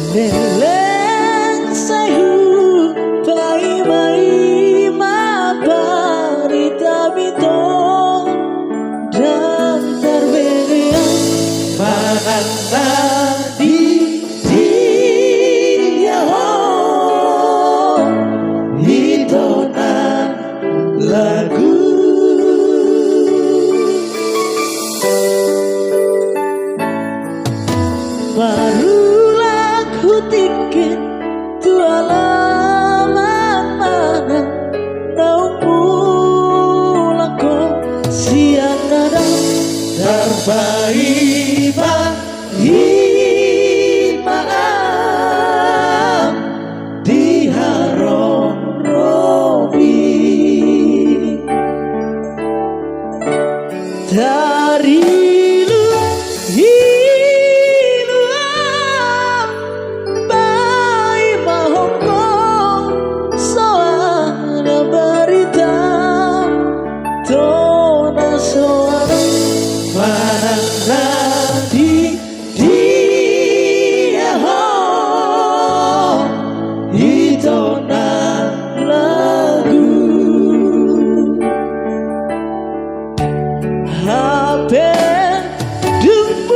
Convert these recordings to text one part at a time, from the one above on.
Leleng sayu pai mai ma parita bito dan terberian Mananda di dia itu lagu barulah ku tiket tu alamat mana nau pulang kau siang nada terbaik maaf di haron robi dari di dia itu lagu HP dumpulakau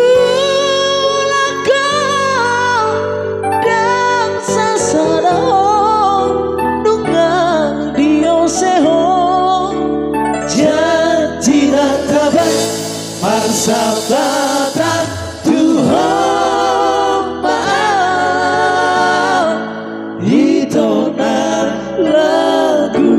dan sasarao nungang dioseho janji dan kabar persahabatan Tuhan maaf itu lagu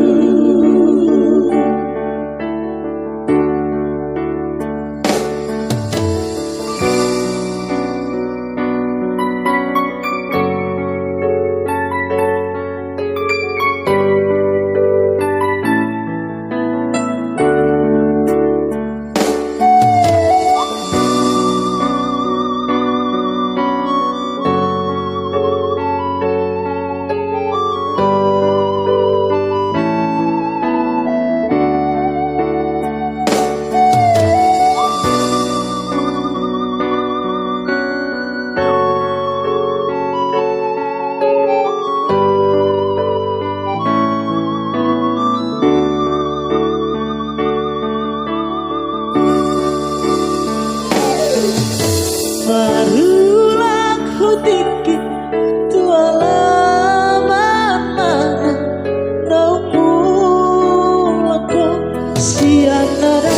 barulah ku tiket tu alamat mana nau pulang kau siang nada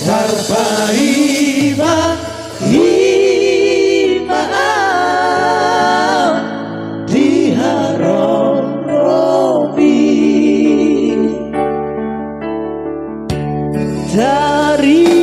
terbaik maaf di haron robi dari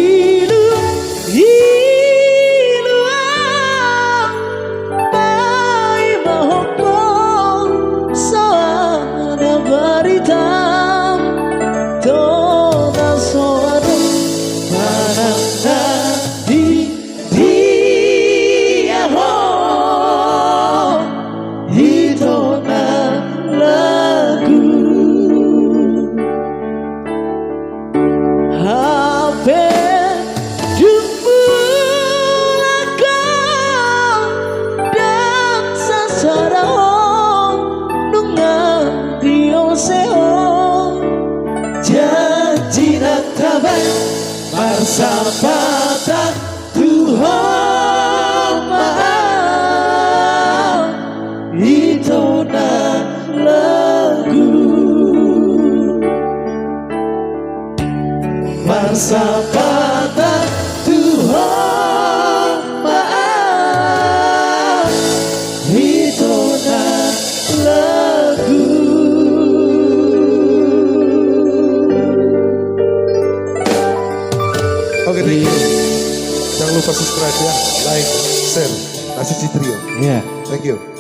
janji dan kabar persahabatan Tuhan maaf itu lagu persahabatan Tuhan maaf itu lagu. Oke, thank you. Jangan lupa subscribe ya, like, share, Nasi Citrio. Iya. Thank you.